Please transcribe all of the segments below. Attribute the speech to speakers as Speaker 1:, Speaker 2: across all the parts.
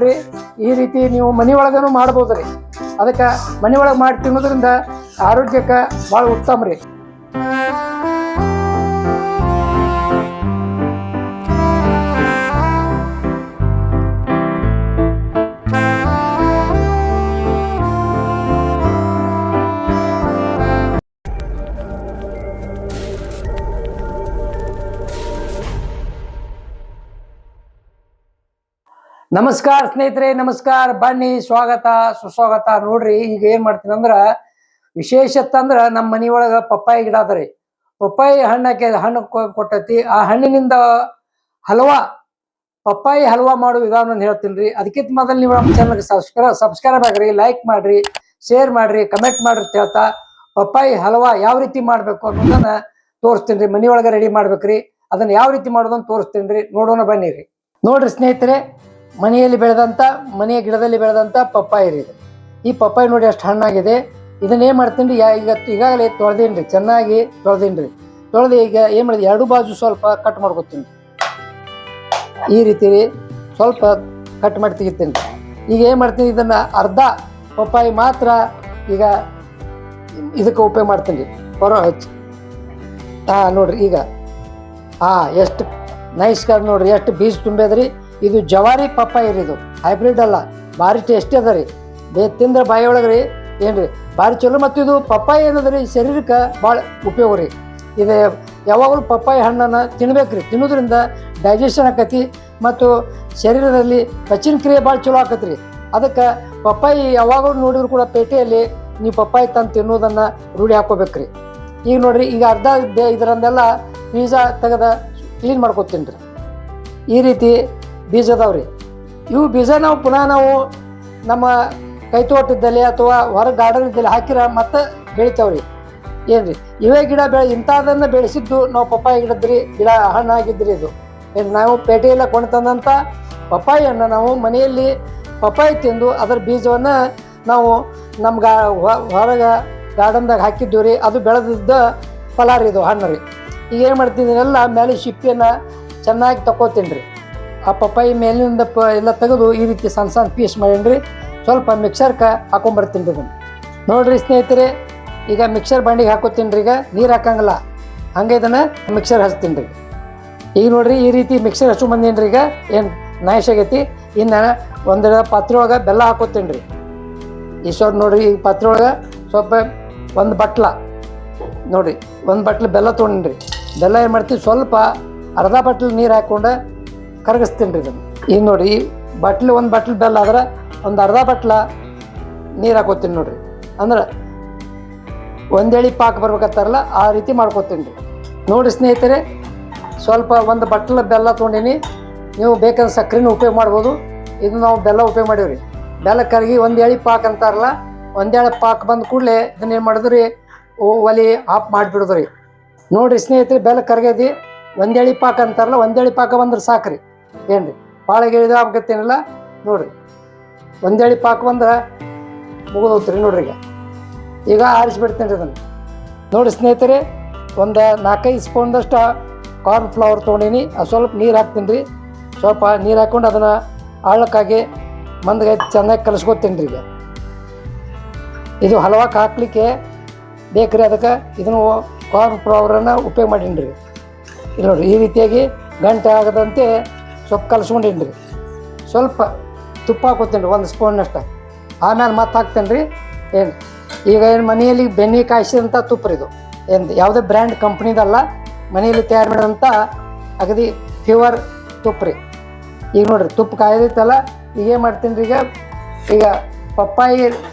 Speaker 1: ಈ ರೀತಿ ನೀವು ಮನೆ ಒಳಗನು ಮಾಡ್ಬೋದ್ರಿ. ಅದಕ್ಕೆ ಮನೆ ಒಳಗೆ ಮಾಡಿ ತಿನ್ನೋದ್ರಿಂದ ಆರೋಗ್ಯಕ್ಕೆ ಭಾಳ ಉತ್ತಮ ರೀ. ನಮಸ್ಕಾರ ಸ್ನೇಹಿತರೆ, ನಮಸ್ಕಾರ. ಬನ್ನಿ, ಸ್ವಾಗತ ಸುಸ್ವಾಗತ. ನೋಡ್ರಿ, ಈಗ ಏನ್ ಮಾಡ್ತೀನಿ ಅಂದ್ರ ವಿಶೇಷತ್ ಅಂದ್ರ ನಮ್ಮ ಮನಿಯೊಳಗ ಪಪ್ಪಾಯಿ ಗಿಡ ಅದರಿ. ಪಪ್ಪಾಯಿ ಹಣ್ಣು ಕೊಟ್ಟತಿ. ಆ ಹಣ್ಣಿನಿಂದ ಹಲ್ವಾ, ಪಪ್ಪಾಯಿ ಹಲ್ವಾ ಮಾಡೋ ವಿಧಾನ ಹೇಳ್ತೀನಿ. ಅದಕ್ಕಿಂತ ಮೊದಲು ನೀವು ನಮ್ಮ ಚಾನಲ್ಗೆ ಸಬ್ಸ್ಕ್ರೈಬ್ ಆಗ್ರಿ, ಲೈಕ್ ಮಾಡ್ರಿ, ಶೇರ್ ಮಾಡ್ರಿ, ಕಮೆಂಟ್ ಮಾಡ್ರಿ ಅಂತ ಹೇಳ್ತಾ ಪಪ್ಪಾಯಿ ಹಲ್ವಾ ಯಾವ ರೀತಿ ಮಾಡ್ಬೇಕು ಅನ್ನೋದನ್ನ ತೋರಿಸ್ತೀನಿ ರೀ. ಮನಿಯೊಳಗೆ ರೆಡಿ ಮಾಡ್ಬೇಕ್ರಿ. ಅದನ್ನ ಯಾವ ರೀತಿ ಮಾಡೋದನ್ನ ತೋರಿಸ್ತೀನಿ ರೀ. ನೋಡೋಣ ಬನ್ನಿರಿ. ನೋಡ್ರಿ ಸ್ನೇಹಿತರೆ, ಮನೆಯಲ್ಲಿ ಬೆಳೆದಂಥ, ಮನೆಯ ಗಿಡದಲ್ಲಿ ಬೆಳೆದಂಥ ಪಪ್ಪಾಯಿ ರೀ ಇದು. ಈ ಪಪ್ಪಾಯಿ ನೋಡಿ ಅಷ್ಟು ಹಣ್ಣಾಗಿದೆ. ಇದನ್ನೇನು ಮಾಡ್ತೀನಿ ರೀ, ಈಗಾಗಲೇ ತೊಳೆದೀನಿ ರೀ, ಚೆನ್ನಾಗಿ ತೊಳೆದೀನಿ ರೀ. ತೊಳೆದು ಈಗ ಏನು ಮಾಡಿದೆ, ಎರಡು ಬಾಜು ಸ್ವಲ್ಪ ಕಟ್ ಮಾಡ್ಕೊತೀನಿ ಈ ರೀತಿ ರೀ. ಸ್ವಲ್ಪ ಕಟ್ ಮಾಡಿ ತೆಗಿತೀನಿ. ಈಗ ಏನು ಮಾಡ್ತೀನಿ, ಇದನ್ನು ಅರ್ಧ ಪಪ್ಪಾಯಿ ಮಾತ್ರ ಈಗ ಇದಕ್ಕೆ ಉಪಯೋಗ ಮಾಡ್ತೀನಿ ರೀ, ಹೊರ ಹಚ್ಚಿ. ನೋಡಿರಿ ಈಗ ಎಷ್ಟು ನೈಸ್ಗಾದ ನೋಡ್ರಿ, ಎಷ್ಟು ಬೀಜ ತುಂಬೇದ್ರಿ. ಇದು ಜವಾರಿ ಪಪ್ಪಾಯಿ ರೀ, ಇದು ಹೈಬ್ರಿಡ್ ಅಲ್ಲ. ಭಾರಿ ಟೇಸ್ಟಿ ಅದ ರೀ. ತಿಂದ್ರೆ ಬಾಯಿ ಒಳಗೆ ರೀ ಏನ್ರಿ ಭಾರಿ ಚಲೋ. ಮತ್ತು ಇದು ಪಪ್ಪಾಯಿ ಏನದ ರೀ, ಶರೀರಕ್ಕೆ ಭಾಳ ಉಪಯೋಗ ರೀ. ಇದು ಯಾವಾಗಲೂ ಪಪ್ಪಾಯಿ ಹಣ್ಣನ್ನು ತಿನ್ಬೇಕ್ರಿ. ತಿನ್ನೋದ್ರಿಂದ ಡೈಜೆಷನ್ ಆಕತಿ ಮತ್ತು ಶರೀರದಲ್ಲಿ ಪಚನ ಕ್ರಿಯೆ ಭಾಳ ಚಲೋ ಆಕತ್ರಿ. ಅದಕ್ಕೆ ಪಪ್ಪಾಯಿ ಯಾವಾಗಲೂ ನೋಡಿದ್ರು ಕೂಡ ಪೇಟೆಯಲ್ಲಿ ನೀವು ಪಪ್ಪಾಯಿ ತಂದು ತಿನ್ನೋದನ್ನು ರೂಢಿ ಹಾಕೋಬೇಕ್ರಿ. ಈಗ ನೋಡ್ರಿ, ಈಗ ಅರ್ಧ ಇದರಂದೆಲ್ಲ ಬೀಜ ತೆಗೆದ ಕ್ಲೀನ್ ಮಾಡ್ಕೊತೀನಿ ರೀ. ಈ ರೀತಿ ಬೀಜ ಅದಾವ್ರಿ. ಇವು ಬೀಜ ನಾವು ಪುನಃ ನಾವು ನಮ್ಮ ಕೈತೋಟದಲ್ಲಿ ಅಥವಾ ಹೊರ ಗಾರ್ಡನ್ ಇದ್ದಲ್ಲಿ ಹಾಕಿರ ಮತ್ತೆ ಬೆಳಿತಾವ್ರಿ. ಏನ್ರಿ ಇವೇ ಗಿಡ ಇಂಥದನ್ನ ಬೆಳೆಸಿದ್ದು ನಾವು ಪಪ್ಪಾಯಿ ಗಿಡ ಹಣ್ಣಾಗಿದ್ರಿ. ಇದು ಏನು ನಾವು ಪೇಟೆಯೆಲ್ಲ ಕೊಂಡು ತಂದಂಥ ಪಪ್ಪಾಯಿಯನ್ನು ನಾವು ಮನೆಯಲ್ಲಿ ಪಪ್ಪಾಯಿ ತಿಂದು ಅದರ ಬೀಜವನ್ನು ನಾವು ನಮ್ಮ ಹೊರಗೆ ಗಾರ್ಡನ್ದಾಗ ಹಾಕಿದ್ದೀವಿ ರೀ. ಅದು ಬೆಳೆದಿದ್ದ ಫಲ ರೀ, ಇದು ಹಣ್ಣು ರೀ. ಈಗ ಏನು ಮಾಡ್ತಿದ್ದೀನಿ, ಎಲ್ಲ ಮೇಲೆ ಶಿಪ್ಪಿಯನ್ನು ಚೆನ್ನಾಗಿ ತಗೋತೀನಿ ರೀ. ಆ ಪಪ್ಪಾಯಿ ಮೇಲಿನಿಂದ ಎಲ್ಲ ತೆಗೆದು ಈ ರೀತಿ ಸಣ್ಣ ಸಣ್ಣ ಪೀಸ್ ಮಾಡೀನಿ ರೀ. ಸ್ವಲ್ಪ ಮಿಕ್ಸರ್ಗೆ ಹಾಕೊಂಬರ್ತೀನಿ ರೀ ಇದನ್ನು. ನೋಡಿರಿ ಸ್ನೇಹಿತರೆ, ಈಗ ಮಿಕ್ಸರ್ ಬಂಡಿಗೆ ಹಾಕೋತೀನಿ ರೀ. ಈಗ ನೀರು ಹಾಕಂಗಿಲ್ಲ, ಹಂಗೆ ಇದನ್ನು ಮಿಕ್ಸರ್ ಹಚ್ತೀನಿ ರೀ. ಈಗ ನೋಡಿರಿ, ಈ ರೀತಿ ಮಿಕ್ಸರ್ ಹಚ್ಚು ಬಂದೀನಿ ರೀ. ಈಗ ಏನು ನೈಸ್ ಆಗೈತಿ. ಇನ್ನು ಒಂದು ಪಾತ್ರೆ ಒಳಗೆ ಬೆಲ್ಲ ಹಾಕೋತೀನಿ ರೀ. ಈ ಸ್ವಲ್ಪ ನೋಡಿರಿ, ಈ ಪಾತ್ರೆ ಒಳಗೆ ಸ್ವಲ್ಪ ಒಂದು ಬಟ್ಲ ನೋಡಿರಿ, ಒಂದು ಬಟ್ಲು ಬೆಲ್ಲ ತೊಗೊಂಡಿನಿ ರೀ. ಬೆಲ್ಲ ಏನು ಮಾಡ್ತೀವಿ, ಸ್ವಲ್ಪ ಅರ್ಧ ಬಟ್ಲು ನೀರು ಹಾಕ್ಕೊಂಡು ಕರಗಿಸ್ತೀನಿ ರೀ ಇದನ್ನು. ಈಗ ನೋಡಿರಿ, ಒಂದು ಬಟ್ಲು ಬೆಲ್ಲ ಆದ್ರೆ ಒಂದು ಅರ್ಧ ಬಟ್ಲ ನೀರು ಹಾಕೋತೀನಿ ನೋಡಿರಿ. ಅಂದ್ರೆ ಒಂದೇಳಿ ಪಾಕ ಬರ್ಬೇಕತ್ತಾರಲ್ಲ, ಆ ರೀತಿ ಮಾಡ್ಕೋತೀನಿ ರೀ. ನೋಡಿ ಸ್ನೇಹಿತರೆ, ಸ್ವಲ್ಪ ಒಂದು ಬಟ್ಲ ಬೆಲ್ಲ ತೊಗೊಂಡಿನಿ. ನೀವು ಬೇಕಾದ್ರೆ ಸಕ್ಕರೆನೂ ಉಪಯೋಗ ಮಾಡ್ಬೋದು. ಇದು ನಾವು ಬೆಲ್ಲ ಉಪಯೋಗ ಮಾಡೀವಿ ರೀ. ಬೆಲ್ಲ ಕರಗಿ ಒಂದು ಎಳೆ ಪಾಕ ಅಂತಾರಲ್ಲ, ಒಂದೇಳೆ ಪಾಕ ಬಂದ ಕೂಡಲೇ ಇದನ್ನೇನು ಮಾಡಿದ್ರಿ, ಒಲೆ ಆಫ್ ಮಾಡಿಬಿಡೋದು ರೀ. ನೋಡಿರಿ ಸ್ನೇಹಿತರೆ, ಬೆಲ್ಲ ಕರಗೈತಿ. ಒಂದೇಳಿ ಪಾಕ ಅಂತಾರಲ್ಲ, ಒಂದೇಳಿ ಪಾಕ ಬಂದ್ರೆ ಸಾಕ್ರಿ. ಏನ್ರಿ ಭಾಳ ಗಿಳಿದ ಆಗ್ಬೇಕತ್ತೇನಿಲ್ಲ. ನೋಡಿರಿ, ಒಂದೇಳಿ ಪಾಕ ಬಂದ್ರೆ ಮುಗಿದೋತ್ರಿ. ನೋಡ್ರಿ, ಈಗ ಆರಿಸ್ಬಿಡ್ತೀನಿ ರೀ ಇದನ್ನು. ನೋಡಿ ಸ್ನೇಹಿತರೆ, ಒಂದು 4-5 ಸ್ಪೂನ್ದಷ್ಟು ಕಾರ್ನ್ ಫ್ಲವರ್ ತೊಗೊಂಡಿನಿ. ಅದು ಸ್ವಲ್ಪ ನೀರು ಹಾಕ್ತೀನಿ ರೀ. ಸ್ವಲ್ಪ ನೀರು ಹಾಕ್ಕೊಂಡು ಅದನ್ನು ಆಳಕ್ಕಾಗಿ ಮಂದಗೆ ಚೆನ್ನಾಗಿ ಕಲಿಸ್ಕೊತೀನಿ ರೀ. ಈಗ ಇದು ಹಲ್ವಾಕ್ಕೆ ಹಾಕ್ಲಿಕ್ಕೆ ಬೇಕ್ರಿ. ಅದಕ್ಕೆ ಇದನ್ನು ಕಾರ್ನ್ ಫ್ಲವರನ್ನು ಉಪಯೋಗ ಮಾಡೀನಿ ರೀ. ಇಲ್ಲಿ ನೋಡಿರಿ, ಈ ರೀತಿಯಾಗಿ ಗಂಟೆ ಆಗದಂತೆ ಸ್ವಲ್ಪ ಕಲಿಸ್ಕೊಂಡೀನಿ ರೀ. ಸ್ವಲ್ಪ ತುಪ್ಪ ಹಾಕೋತೀನಿ ರೀ, 1 ಸ್ಪೂನ್ನಷ್ಟು. ಆಮೇಲೆ ಮತ್ತೆ ಹಾಕ್ತೇನೆ ರೀ. ಏನು ಈಗ ಏನು ಮನೆಯಲ್ಲಿ ಬೆಣ್ಣೆ ಕಾಯಿಸಿದಂಥ ತುಪ್ಪ ರೀ ಇದು. ಏನು ಯಾವುದೇ ಬ್ರ್ಯಾಂಡ್ ಕಂಪ್ನಿದಲ್ಲ, ಮನೆಯಲ್ಲಿ ತಯಾರು ಮಾಡಿದಂಥ ಅಗದಿ ಪ್ಯೂರ್ ತುಪ್ಪ ರೀ. ಈಗ ನೋಡಿರಿ, ತುಪ್ಪ ಕಾಯ್ದೈತಲ್ಲ. ಈಗ ಏನು ಮಾಡ್ತೀನಿ ರೀ, ಈಗ ಪಪ್ಪಾಯಿ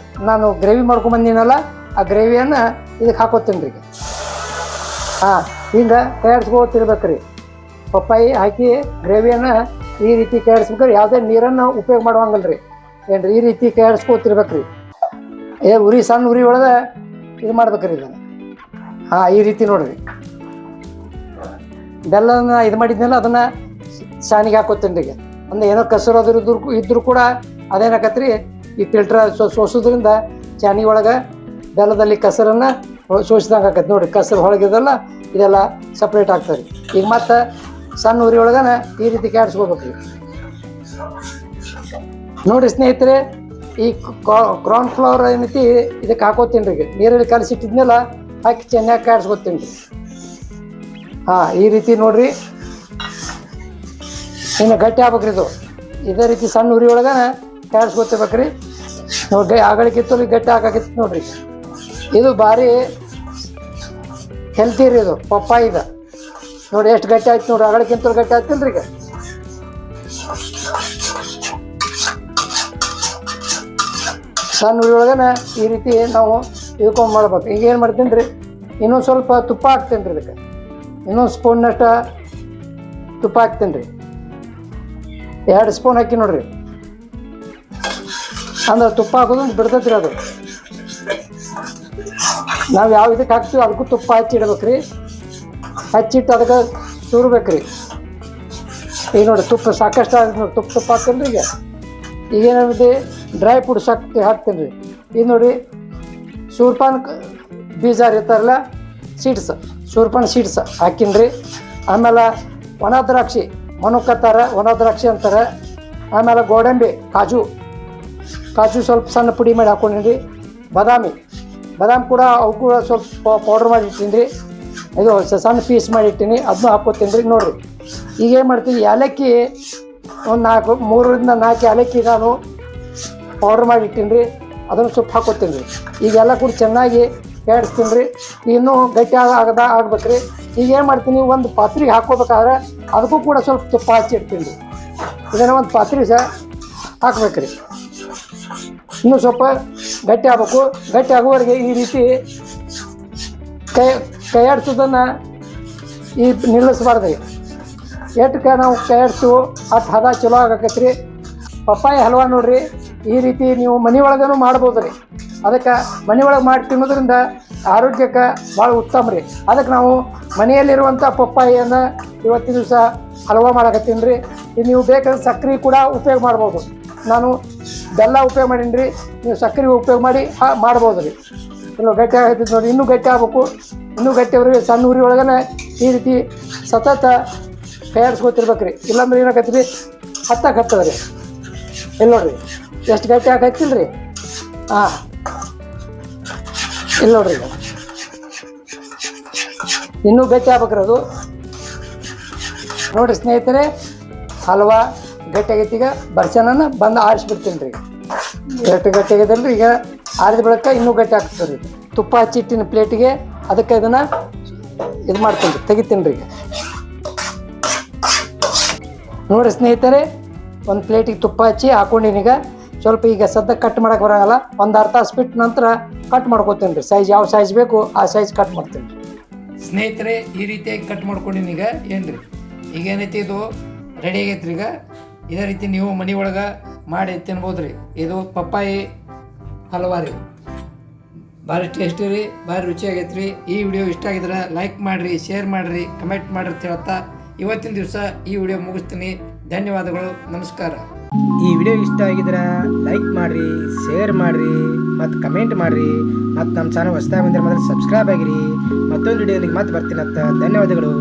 Speaker 1: ನಾನು ಗ್ರೇವಿ ಮಾಡ್ಕೊಂಬಂದಿನಲ್ಲ, ಆ ಗ್ರೇವಿಯನ್ನು ಇದಕ್ಕೆ ಹಾಕೋತೀನಿ ರೀ. ಈಗ ತಯಾರಿಸ್ಕೊತಿರ್ಬೇಕು ರೀ. ಪಪ್ಪಾಯಿ ಹಾಕಿ ಗ್ರೇವಿಯನ್ನು ಈ ರೀತಿ ತಯಾರಿಸ್ಬೇಕಾದ್ರೆ ಯಾವುದೇ ನೀರನ್ನು ಉಪಯೋಗ ಮಾಡುವಂಗಲ್ಲ ರೀ. ಏನ್ರಿ ಈ ರೀತಿ ತಯಾರಿಸ್ಕೊತಿರ್ಬೇಕು ರೀ. ಉರಿ ಸಣ್ಣ ಉರಿ ಒಳಗೆ ಇದು ಮಾಡ್ಬೇಕ್ರಿ ಇದನ್ನು. ಈ ರೀತಿ ನೋಡಿರಿ, ಬೆಲ್ಲನ ಇದು ಮಾಡಿದ್ನಲ್ಲ, ಅದನ್ನು ಸಾಣಿಗೆ ಹಾಕೋತೀನಿ ರೀ. ಅಂದ್ರೆ ಏನೋ ಕಸರು ಇದ್ರೂ ಕೂಡ ಅದೇನಾಕತ್ರಿ, ಈ ಫಿಲ್ಟರ್ ಸೋಸೋದ್ರಿಂದ ಚಾನಿ ಒಳಗೆ ಬೆಲ್ಲದಲ್ಲಿ ಕಸರನ್ನು ಸೋಸಿದಂಗೆ ಆಕೈತಿ. ನೋಡಿರಿ, ಕಸರು ಹೊಳಗಿದೆಲ್ಲ ಇದೆಲ್ಲ ಸಪ್ರೇಟ್ ಆಗ್ತದೆ. ಈಗ ಮತ್ತೆ ಸಣ್ಣ ಉರಿ ಒಳಗನ ಈ ರೀತಿ ಕ್ಯಾಡ್ಸ್ಕೋಬೇಕು ರೀ. ನೋಡಿ ಸ್ನೇಹಿತರೆ, ಈ ಕಾರ್ನ್ ಫ್ಲವರ್ ಏನೈತಿ ಇದಕ್ಕೆ ಹಾಕೋತೀನಿ ರೀ. ಈಗ ನೀರಲ್ಲಿ ಕಲಸಿಟ್ಟಿದ್ಮೇಲೆ ಹಾಕಿ ಚೆನ್ನಾಗಿ ಕಾಯಿಸ್ಕೊತೀನಿ ರೀ. ಈ ರೀತಿ ನೋಡ್ರಿ, ಇನ್ನು ಗಟ್ಟಿ ಆಗ್ಬೇಕ್ರಿ ಇದು. ಇದೇ ರೀತಿ ಸಣ್ಣ ಉರಿ ಒಳಗೆ ಕಾಯಿಸ್ಕೊತಿರ್ಬೇಕ್ರಿ. ನೋಡಿ ಆಗಲಿಕ್ಕಿತ್ತು ಗಟ್ಟಿ ಹಾಕಿತ್ತು ನೋಡ್ರಿ. ಇದು ಭಾರಿ ಹೆಲ್ತಿ ರೀ ಇದು ಪಪ್ಪಾಯಿದ. ನೋಡಿ ಎಷ್ಟು ಗಟ್ಟಿ ಆಯ್ತು ನೋಡ್ರಿ, ಆಗಲಿಕ್ಕಿಂತ ಗಟ್ಟಿ ಆಯ್ತಿಲ್ರಿ. ಈಗ ಸಣ್ಣ ಉರಿ ಒಳಗನ ಈ ರೀತಿ ನಾವು ಇದ್ಕೊಂಡು ಮಾಡ್ಬೇಕು. ಈಗ ಏನು ಮಾಡ್ತೀನಿ ರೀ, ಇನ್ನೊಂದು ಸ್ವಲ್ಪ ತುಪ್ಪ ಹಾಕ್ತೀನಿ ರೀ. ಇದಕ್ಕೆ ಇನ್ನೊಂದು ಸ್ಪೂನ್ನಷ್ಟು ತುಪ್ಪ ಹಾಕ್ತೀನಿ ರೀ. 2 ಸ್ಪೂನ್ ಹಾಕಿ ನೋಡ್ರಿ. ಅಂದ್ರೆ ತುಪ್ಪ ಹಾಕೋದು ಬಿಡ್ತೈತಿ ರೀ ಅದು. ನಾವು ಯಾವ ಇದಕ್ಕೆ ಹಾಕ್ತೀವಿ ಅದಕ್ಕೂ ತುಪ್ಪ ಹಚ್ಚಿಡ್ಬೇಕ್ರಿ. ಹಚ್ಚಿಟ್ಟು ಅದಕ್ಕೆ ಸುರ್ಬೇಕ್ರಿ. ಈಗ ನೋಡಿ ತುಪ್ಪ ಸಾಕಷ್ಟು ಆಗುತ್ತೆ ನೋಡಿ. ತುಪ್ಪ ಹಾಕ್ತೀನಿ ರೀ. ಈಗೇನಿದೆ ಡ್ರೈ ಫ್ರೂಟ್ಸ್ ಹಾಕ್ತೀನಿ ರೀ. ಇದು ನೋಡಿ ಸೂರ್ಪಾನ್ ಬೀಜ ಇರ್ತಾರಲ್ಲ, ಸೂರ್ಪಾನ್ ಸೀಡ್ಸ್ ಹಾಕಿನಿ ರೀ. ಆಮೇಲೆ ಒಣ ದ್ರಾಕ್ಷಿ ಮನುಕತ್ತಾರ, ಒಣ ದ್ರಾಕ್ಷಿ ಅಂತಾರೆ. ಆಮೇಲೆ ಗೋಡಂಬಿ, ಕಾಜು ಸ್ವಲ್ಪ ಸಣ್ಣ ಪುಡಿ ಮಾಡಿ ಹಾಕೊಂಡೀನಿ ರೀ. ಬಾದಾಮಿ ಕೂಡ ಅವು ಕೂಡ ಸ್ವಲ್ಪ ಪೌಡ್ರ್ ಮಾಡಿ ಇಟ್ಟೀನಿ ರೀ. ಇದು ಸಣ್ಣ ಪೀಸ್ ಮಾಡಿ ಇಟ್ಟೀನಿ, ಅದನ್ನೂ ಹಾಕ್ಕೋತೀನಿ ರೀ. ನೋಡಿರಿ ಈಗ ಏನು ಮಾಡ್ತೀನಿ, ಏಲಕ್ಕಿ ಒಂದು 3ರಿಂದ 4 ಏಲಕ್ಕಿ ನಾನು ಪೌಡ್ರ್ ಮಾಡಿ ಇಟ್ಟೀನಿ ರೀ. ಅದನ್ನು ಸ್ವಲ್ಪ ಹಾಕ್ಕೋತೀನಿ ರೀ. ಈಗೆಲ್ಲ ಕೂಡ ಚೆನ್ನಾಗಿ ಕೇಳಿಸ್ತೀನಿ ರೀ. ಇನ್ನೂ ಗಟ್ಟಿ ಆಗ್ಬೇಕು ರೀ. ಈಗ ಏನು ಮಾಡ್ತೀನಿ, ಒಂದು ಪಾತ್ರೆಗೆ ಹಾಕ್ಕೋಬೇಕಾದ್ರೆ ಅದಕ್ಕೂ ಕೂಡ ಸ್ವಲ್ಪ ತುಪ್ಪ ಹಚ್ಚಿಡ್ತೀನಿ ರೀ. ಇದನ್ನು ಒಂದು ಪಾತ್ರೆ ಹಾಕ್ಬೇಕು ರೀ. ಇನ್ನೂ ಸ್ವಲ್ಪ ಗಟ್ಟಿ ಆಗ್ಬೇಕು. ಗಟ್ಟಿ ಆಗುವವರೆಗೆ ಈ ರೀತಿ ಕೈ ಆಡಿಸೋದನ್ನು ನಿಲ್ಲಿಸ್ಬಾರ್ದು ರೀ. ಎಷ್ಟಕ್ಕೆ ನಾವು ಕೈ ಆಡಿಸ್ತೀವೋ ಅಷ್ಟು ಹದ ಚಲೋ ಆಗಕೈತೆ ರೀ. ಪಪ್ಪಾಯಿ ಹಲ್ವಾ ನೋಡಿರಿ, ಈ ರೀತಿ ನೀವು ಮನೆ ಒಳಗೂ ಮಾಡ್ಬೋದು ರೀ. ಅದಕ್ಕೆ ಮನೆ ಒಳಗೆ ಮಾಡಿ ತಿನ್ನೋದ್ರಿಂದ ಆರೋಗ್ಯಕ್ಕೆ ಭಾಳ ಉತ್ತಮ ರೀ. ಅದಕ್ಕೆ ನಾವು ಮನೆಯಲ್ಲಿರುವಂಥ ಪಪ್ಪಾಯಿಯನ್ನು ಇವತ್ತಿನ ದಿವಸ ಹಲ್ವಾ ಮಾಡಕತ್ತೀನಿ ರೀ. ಇದು ನೀವು ಬೇಕಾದ್ರೆ ಸಕ್ಕರೆ ಕೂಡ ಉಪಯೋಗ ಮಾಡ್ಬೋದು. ನಾನು ಬೆಲ್ಲ ಉಪಯೋಗ ಮಾಡೀನಿ ರೀ. ನೀವು ಸಕ್ಕರೆ ಉಪಯೋಗ ಮಾಡಿ ಮಾಡ್ಬೋದು ರೀ. ಇನ್ನು ಗಟ್ಟಿ ಆಗೈತಿ ನೋಡಿ. ಇನ್ನೂ ಗಟ್ಟಿ ಆಗ್ಬೇಕು. ಇನ್ನೂ ಗಟ್ಟಿಯವ್ರಿಗೆ ಸಣ್ಣ ಉರಿ ಒಳಗನೆ ಈ ರೀತಿ ಸತತ ಕೈಯಾಡಿಸ್ಕೊತಿರ್ಬೇಕು ರೀ. ಇಲ್ಲಾಂದ್ರೆ ಏನಾಗತ್ತೆ ರೀ, ಹತ್ತದ ರೀ. ಇಲ್ಲಿ ನೋಡಿರಿ ಎಷ್ಟು ಗಟ್ಟಿ ಆಗೈತಿಲ್ಲ ರೀ. ಇಲ್ಲಿ ನೋಡ್ರಿ, ಈಗ ಇನ್ನೂ ಗಟ್ಟಿ ಆಗ್ಬೇಕ್ರಿ ಅದು. ನೋಡಿರಿ ಸ್ನೇಹಿತರೆ, ಹಲ್ವಾ ಗಟ್ಟಿ ಆಗೈತಿ. ಈಗ ಬರ್ಸನನ್ನು ಬಂದು ಆರಿಸ್ಬಿಡ್ತೀನಿ ರೀ. ಎಷ್ಟು ಗಟ್ಟಿ ಆಗೈತಲ್ರಿ. ಈಗ ಆರಿದ ಬಳಿಕ ಇನ್ನೂ ಗಟ್ಟಿ ಆಗ್ತದೆ ರೀ. ತುಪ್ಪ ಹಚ್ಚಿಟ್ಟಿನ ಪ್ಲೇಟಿಗೆ, ಅದಕ್ಕೆ ಇದನ್ನು ಇದು ಮಾಡ್ತೀನಿ ರೀ, ತೆಗಿತೀನಿ ರೀ. ಈಗ ನೋಡಿರಿ ಸ್ನೇಹಿತರೆ, ಒಂದು ಪ್ಲೇಟಿಗೆ ತುಪ್ಪ ಹಚ್ಚಿ ಹಾಕ್ಕೊಂಡಿನಿ. ಈಗ ಸ್ವಲ್ಪ ಈಗ ಸದ್ಯಕ್ಕೆ ಕಟ್ ಮಾಡೋಕೆ ಬರೋಂಗಲ್ಲ. ಒಂದು ಅರ್ಧ ತಾಸು ಬಿಟ್ಟು ನಂತರ ಕಟ್ ಮಾಡ್ಕೊತೀನಿ ರೀ. ಸೈಜ್ ಯಾವ ಸೈಜ್ ಬೇಕು ಆ ಸೈಜ್ ಕಟ್ ಮಾಡ್ತೀನಿ ರೀ. ಸ್ನೇಹಿತರೆ, ಈ ರೀತಿಯಾಗಿ ಕಟ್ ಮಾಡ್ಕೊಂಡಿನಿ. ಈಗ ಏನು ರೀ, ಈಗ ಏನೈತಿ ಇದು ರೆಡಿ ಆಗೈತೆ ರೀ. ಈಗ ಇದೇ ರೀತಿ ನೀವು ಮನೆ ಒಳಗೆ ಮಾಡಿ ತಿನ್ಬೋದು ರೀ. ಇದು ಪಪ್ಪಾಯಿ ಹಲ್ವಾ ರೀ. ಭಾರಿ ಟೇಸ್ಟಿ ರೀ, ಭಾರಿ ರುಚಿ ಆಗೈತೆ ರೀ. ಈ ವಿಡಿಯೋ ಇಷ್ಟ ಆಗಿದ್ರೆ ಲೈಕ್ ಮಾಡಿರಿ, ಶೇರ್ ಮಾಡಿರಿ, ಕಮೆಂಟ್ ಮಾಡಿರಿ ಅಂತ ಹೇಳ್ತಾ ಇವತ್ತಿನ ದಿವಸ ಈ ವಿಡಿಯೋ ಮುಗಿಸ್ತೀನಿ. ಧನ್ಯವಾದಗಳು, ನಮಸ್ಕಾರ.
Speaker 2: ಈ ವಿಡಿಯೋ ಇಷ್ಟ ಆಗಿದ್ರೆ ಲೈಕ್ ಮಾಡಿರಿ, ಶೇರ್ ಮಾಡಿರಿ ಮತ್ತು ಕಮೆಂಟ್ ಮಾಡಿರಿ. ಮತ್ತು ನಮ್ಮ ಚಾನಲ್ ಹೊಸದಾಗಿ ಬಂದರೆ ಮೊದಲು ಸಬ್ಸ್ಕ್ರೈಬ್ ಆಗಿರಿ. ಮತ್ತೊಂದು ವಿಡಿಯೋನಿಗೆ ಮತ್ತೆ ಬರ್ತೀನಂತ. ಧನ್ಯವಾದಗಳು.